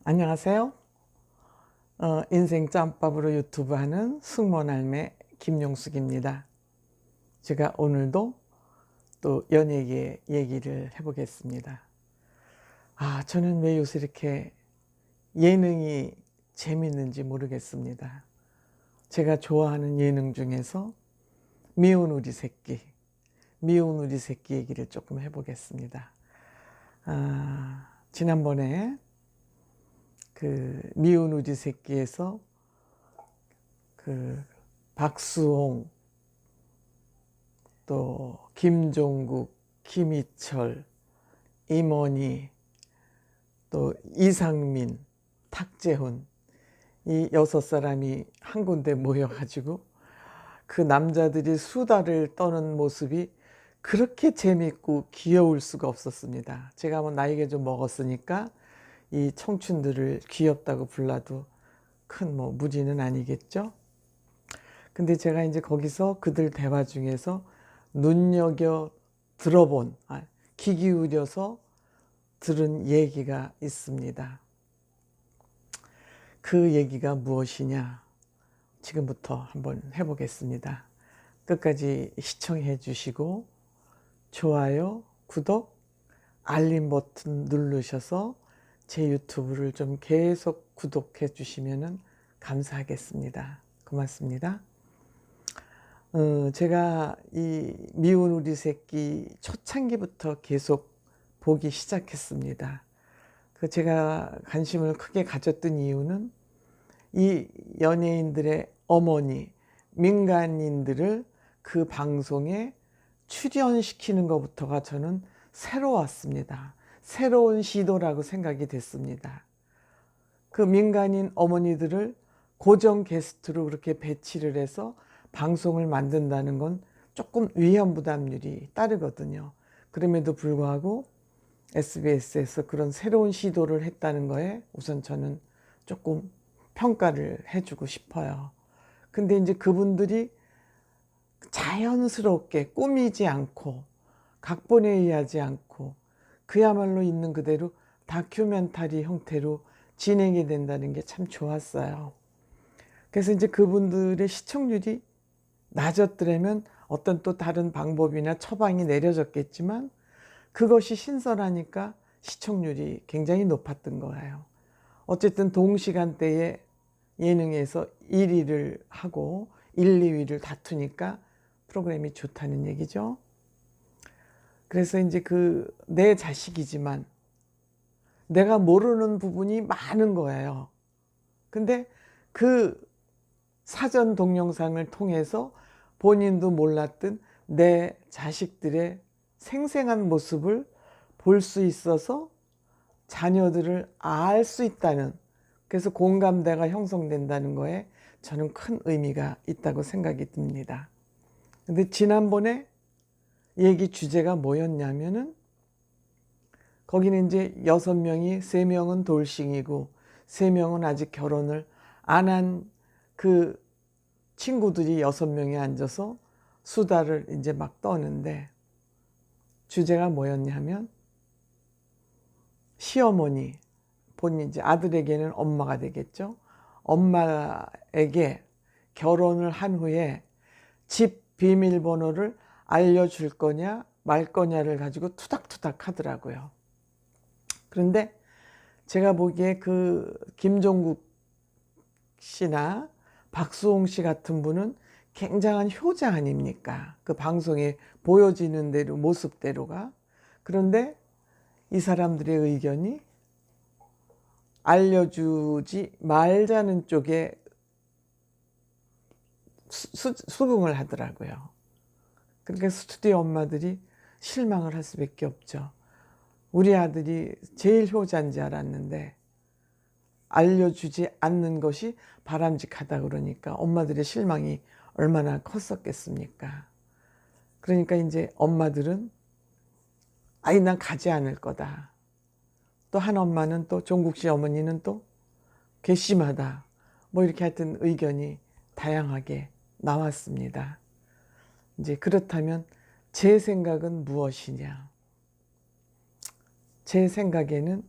안녕하세요. 인생 짬밥으로 유튜브 하는 숙모날매 김용숙입니다. 제가 오늘도 또 연예계 얘기를 해보겠습니다. 저는 왜 요새 이렇게 예능이 재밌는지 모르겠습니다. 제가 좋아하는 예능 중에서 미운 우리 새끼 얘기를 조금 해보겠습니다. 지난번에 그 미운 우리 새끼에서 그 박수홍, 또 김종국, 김희철, 임원희, 또 이상민, 탁재훈, 이 6사람이 한 군데 모여가지고 그 남자들이 수다를 떠는 모습이 그렇게 재밌고 귀여울 수가 없었습니다. 제가 뭐 나이가 좀 먹었으니까 이 청춘들을 귀엽다고 불러도 큰 무리는 아니겠죠. 근데 제가 이제 거기서 그들 대화 중에서 눈여겨 들어본, 귀 기울여서 들은 얘기가 있습니다. 그 얘기가 무엇이냐? 지금부터 한번 해보겠습니다. 끝까지 시청해 주시고 좋아요, 구독, 알림 버튼 누르셔서 제 유튜브를 좀 계속 구독해 주시면 감사하겠습니다. 고맙습니다. 제가 이 미운 우리 새끼 초창기부터 계속 보기 시작했습니다. 제가 관심을 크게 가졌던 이유는 이 연예인들의 어머니, 민간인들을 그 방송에 출연시키는 것부터가 저는 새로웠습니다. 새로운 시도라고 생각이 됐습니다. 그 민간인 어머니들을 고정 게스트로 그렇게 배치를 해서 방송을 만든다는 건 조금 위험 부담률이 따르거든요. 그럼에도 불구하고 SBS에서 그런 새로운 시도를 했다는 거에 우선 저는 조금 평가를 해주고 싶어요. 근데 이제 그분들이 자연스럽게 꾸미지 않고 각본에 의하지 않고 그야말로 있는 그대로 다큐멘터리 형태로 진행이 된다는 게 참 좋았어요. 그래서 이제 그분들의 시청률이 낮았더라면 어떤 또 다른 방법이나 처방이 내려졌겠지만 그것이 신선하니까 시청률이 굉장히 높았던 거예요. 어쨌든 동시간대에 예능에서 1위를 하고 1, 2위를 다투니까 프로그램이 좋다는 얘기죠. 그래서 이제 내 자식이지만 내가 모르는 부분이 많은 거예요. 근데 그 사전 동영상을 통해서 본인도 몰랐던 내 자식들의 생생한 모습을 볼 수 있어서 자녀들을 알 수 있다는, 그래서 공감대가 형성된다는 거에 저는 큰 의미가 있다고 생각이 듭니다. 근데 지난번에 얘기 주제가 뭐였냐면은 거기는 이제 6명이 3명은 돌싱이고 3명은 아직 결혼을 안 한 그 친구들이 6명이 앉아서 수다를 이제 막 떠는데 주제가 뭐였냐면 시어머니, 본인 이제 아들에게는 엄마가 되겠죠. 엄마에게 결혼을 한 후에 집 비밀번호를 알려줄 거냐 말 거냐를 가지고 투닥투닥 하더라고요. 그런데 제가 보기에 그 김종국 씨나 박수홍 씨 같은 분은 굉장한 효자 아닙니까? 그 방송에 보여지는 대로 모습대로가. 그런데 이 사람들의 의견이 알려주지 말자는 쪽에 수긍을 하더라고요. 그러니까 스튜디오 엄마들이 실망을 할 수밖에 없죠. 우리 아들이 제일 효자인 줄 알았는데 알려주지 않는 것이 바람직하다 그러니까 엄마들의 실망이 얼마나 컸었겠습니까? 그러니까 이제 엄마들은 난 가지 않을 거다. 또 한 엄마는, 또 종국 씨 어머니는 또 괘씸하다. 이렇게 하여튼 의견이 다양하게 나왔습니다. 이제 그렇다면 제 생각은 무엇이냐? 제 생각에는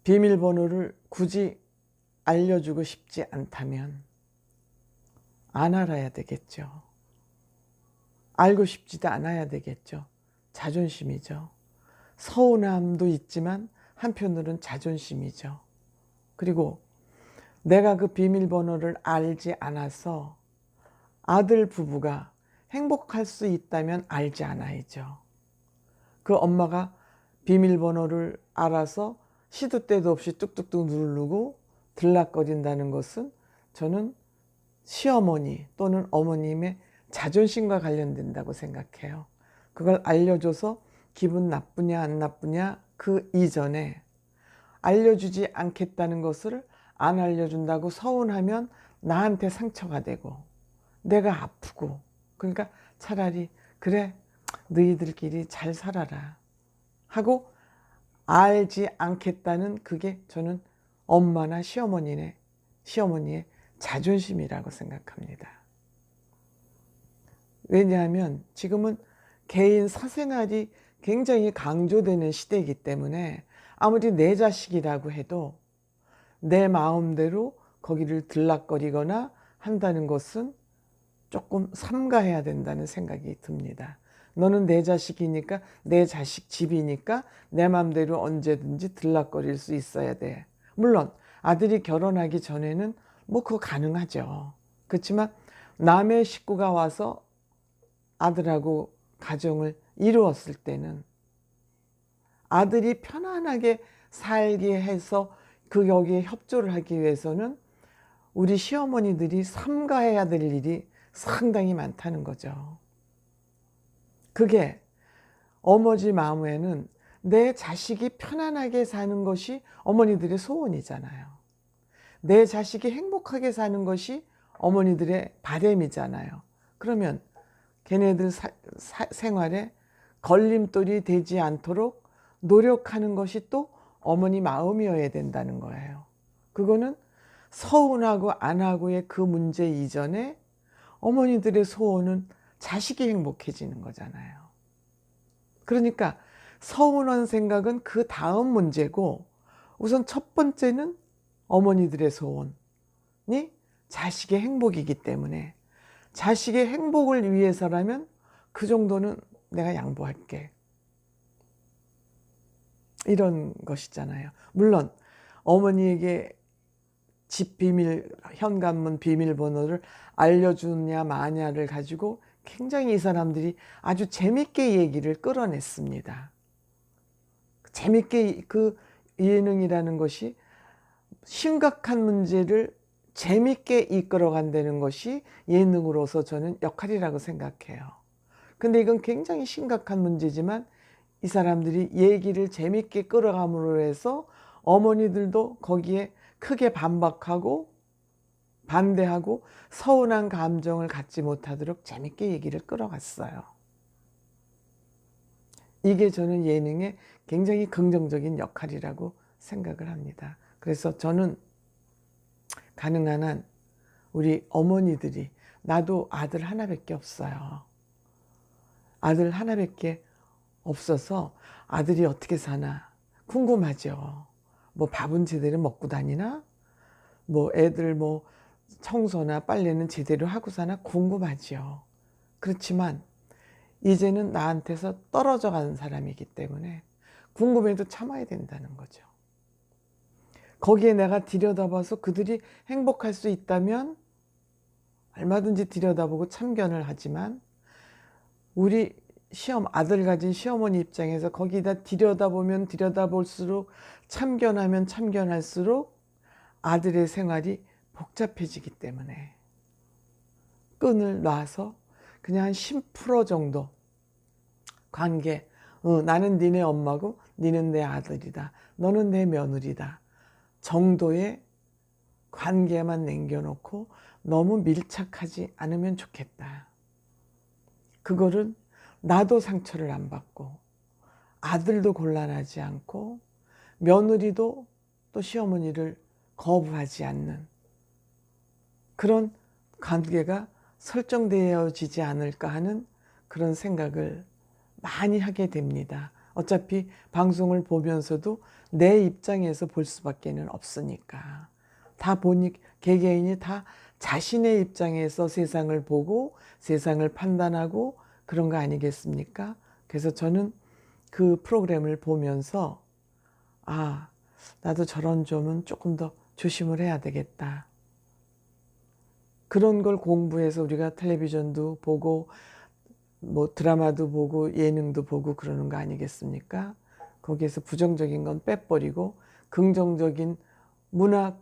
비밀번호를 굳이 알려주고 싶지 않다면 안 알아야 되겠죠. 알고 싶지도 않아야 되겠죠. 자존심이죠. 서운함도 있지만 한편으로는 자존심이죠. 그리고 내가 그 비밀번호를 알지 않아서 아들 부부가 행복할 수 있다면 알지 않아야죠. 그 엄마가 비밀번호를 알아서 시도 때도 없이 뚝뚝뚝 누르고 들락거린다는 것은 저는 시어머니 또는 어머님의 자존심과 관련된다고 생각해요. 그걸 알려줘서 기분 나쁘냐 안 나쁘냐 그 이전에 알려주지 않겠다는 것을 안 알려준다고 서운하면 나한테 상처가 되고 내가 아프고, 그러니까 차라리 그래 너희들끼리 잘 살아라 하고 알지 않겠다는 그게 저는 엄마나 시어머니의 자존심이라고 생각합니다. 왜냐하면 지금은 개인 사생활이 굉장히 강조되는 시대이기 때문에 아무리 내 자식이라고 해도 내 마음대로 거기를 들락거리거나 한다는 것은 조금 삼가해야 된다는 생각이 듭니다. 너는 내 자식이니까, 내 자식 집이니까 내 마음대로 언제든지 들락거릴 수 있어야 돼. 물론 아들이 결혼하기 전에는 뭐 그거 가능하죠. 그렇지만 남의 식구가 와서 아들하고 가정을 이루었을 때는 아들이 편안하게 살게 해서 그 여기에 협조를 하기 위해서는 우리 시어머니들이 삼가해야 될 일이 상당히 많다는 거죠. 그게 어머니 마음에는 내 자식이 편안하게 사는 것이 어머니들의 소원이잖아요. 내 자식이 행복하게 사는 것이 어머니들의 바람이잖아요. 그러면 걔네들 생활에 걸림돌이 되지 않도록 노력하는 것이 또 어머니 마음이어야 된다는 거예요. 그거는 서운하고 안 하고의 그 문제 이전에 어머니들의 소원은 자식이 행복해지는 거잖아요. 그러니까 서운한 생각은 그 다음 문제고 우선 첫 번째는 어머니들의 소원이 자식의 행복이기 때문에 자식의 행복을 위해서라면 그 정도는 내가 양보할게. 이런 것이잖아요. 물론 어머니에게 집 비밀, 현관문 비밀번호를 알려주냐 마냐를 가지고 굉장히 이 사람들이 아주 재밌게 얘기를 끌어냈습니다. 재밌게 그 예능이라는 것이 심각한 문제를 재밌게 이끌어간다는 것이 예능으로서 저는 역할이라고 생각해요. 근데 이건 굉장히 심각한 문제지만 이 사람들이 얘기를 재밌게 끌어감으로 해서 어머니들도 거기에 크게 반박하고 반대하고 서운한 감정을 갖지 못하도록 재밌게 얘기를 끌어갔어요. 이게 저는 예능의 굉장히 긍정적인 역할이라고 생각을 합니다. 그래서 저는 가능한 한 우리 어머니들이, 나도 아들 하나밖에 없어요. 아들 하나밖에 없어서 아들이 어떻게 사나 궁금하죠. 뭐 밥은 제대로 먹고 다니나, 뭐 애들 뭐 청소나 빨래는 제대로 하고 사나 궁금하죠. 그렇지만 이제는 나한테서 떨어져 가는 사람이기 때문에 궁금해도 참아야 된다는 거죠. 거기에 내가 들여다봐서 그들이 행복할 수 있다면 얼마든지 들여다보고 참견을 하지만 우리 아들 가진 시어머니 입장에서 거기다 들여다보면 들여다볼수록 참견하면 참견할수록 아들의 생활이 복잡해지기 때문에 끈을 놔서 그냥 한 10% 정도 관계, 나는 니네 엄마고 니는 내 아들이다, 너는 내 며느리다 정도의 관계만 남겨놓고 너무 밀착하지 않으면 좋겠다. 그거를 나도 상처를 안 받고 아들도 곤란하지 않고 며느리도 또 시어머니를 거부하지 않는 그런 관계가 설정되어지지 않을까 하는 그런 생각을 많이 하게 됩니다. 어차피 방송을 보면서도 내 입장에서 볼 수밖에는 없으니까. 다 보니 개개인이 다 자신의 입장에서 세상을 보고 세상을 판단하고 그런 거 아니겠습니까? 그래서 저는 그 프로그램을 보면서 아, 나도 저런 점은 조금 더 조심을 해야 되겠다. 그런 걸 공부해서 우리가 텔레비전도 보고 뭐 드라마도 보고 예능도 보고 그러는 거 아니겠습니까? 거기에서 부정적인 건 빼버리고 긍정적인 문화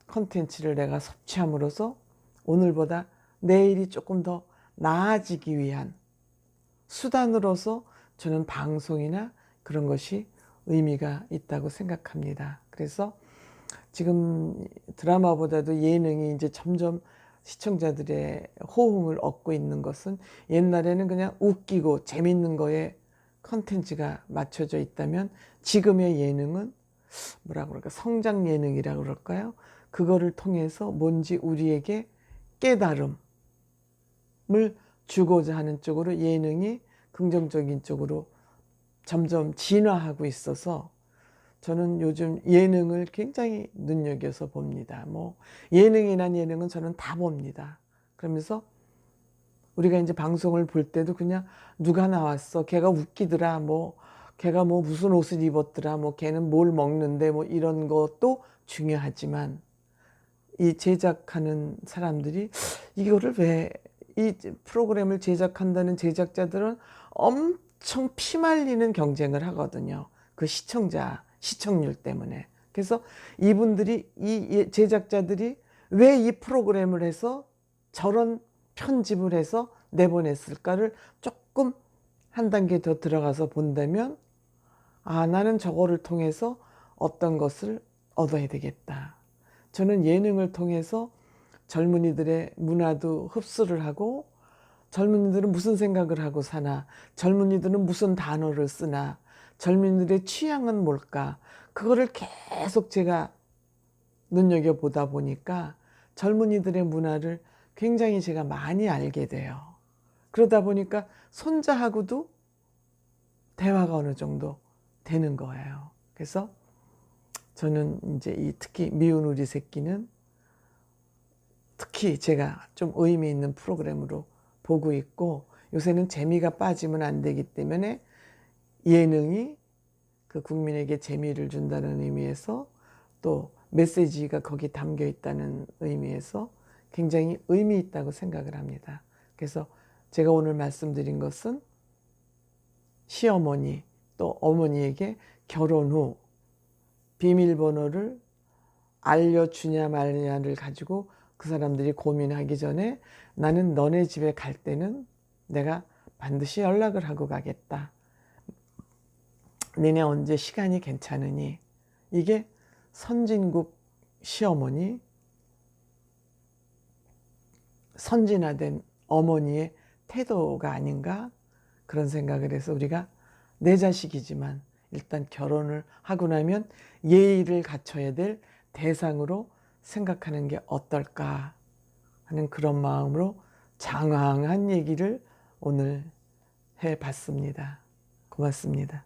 콘텐츠를 내가 섭취함으로써 오늘보다 내일이 조금 더 나아지기 위한 수단으로서 저는 방송이나 그런 것이 의미가 있다고 생각합니다. 그래서 지금 드라마보다도 예능이 이제 점점 시청자들의 호응을 얻고 있는 것은 옛날에는 그냥 웃기고 재밌는 거에 컨텐츠가 맞춰져 있다면 지금의 예능은 뭐라 그럴까, 성장 예능이라고 그럴까요? 그거를 통해서 뭔지 우리에게 깨달음을 주고자 하는 쪽으로 예능이 긍정적인 쪽으로 점점 진화하고 있어서 저는 요즘 예능을 굉장히 눈여겨서 봅니다. 뭐 예능이란 예능은 저는 다 봅니다. 그러면서 우리가 이제 방송을 볼 때도 그냥 누가 나왔어, 걔가 웃기더라, 뭐 걔가 뭐 무슨 옷을 입었더라, 뭐 걔는 뭘 먹는데, 뭐 이런 것도 중요하지만 이 제작하는 사람들이 이거를 왜, 이 프로그램을 제작한다는 제작자들은 엄청 피말리는 경쟁을 하거든요. 그 시청률 때문에. 그래서 이분들이, 이 제작자들이 왜 이 프로그램을 해서 저런 편집을 해서 내보냈을까를 조금 한 단계 더 들어가서 본다면, 아, 나는 저거를 통해서 어떤 것을 얻어야 되겠다. 저는 예능을 통해서 젊은이들의 문화도 흡수를 하고, 젊은이들은 무슨 생각을 하고 사나, 젊은이들은 무슨 단어를 쓰나, 젊은이들의 취향은 뭘까, 그거를 계속 제가 눈여겨보다 보니까 젊은이들의 문화를 굉장히 제가 많이 알게 돼요. 그러다 보니까 손자하고도 대화가 어느 정도 되는 거예요. 그래서 저는 이제 특히 미운 우리 새끼는 특히 제가 좀 의미 있는 프로그램으로 보고 있고, 요새는 재미가 빠지면 안 되기 때문에 예능이 그 국민에게 재미를 준다는 의미에서 또 메시지가 거기 담겨 있다는 의미에서 굉장히 의미 있다고 생각을 합니다. 그래서 제가 오늘 말씀드린 것은 시어머니 또 어머니에게 결혼 후 비밀번호를 알려주냐 말냐를 가지고 그 사람들이 고민하기 전에 나는 너네 집에 갈 때는 내가 반드시 연락을 하고 가겠다. 니네 언제 시간이 괜찮으니? 이게 선진국 시어머니, 선진화된 어머니의 태도가 아닌가? 그런 생각을 해서 우리가 내 자식이지만 일단 결혼을 하고 나면 예의를 갖춰야 될 대상으로 생각하는 게 어떨까 하는 그런 마음으로 장황한 얘기를 오늘 해봤습니다. 고맙습니다.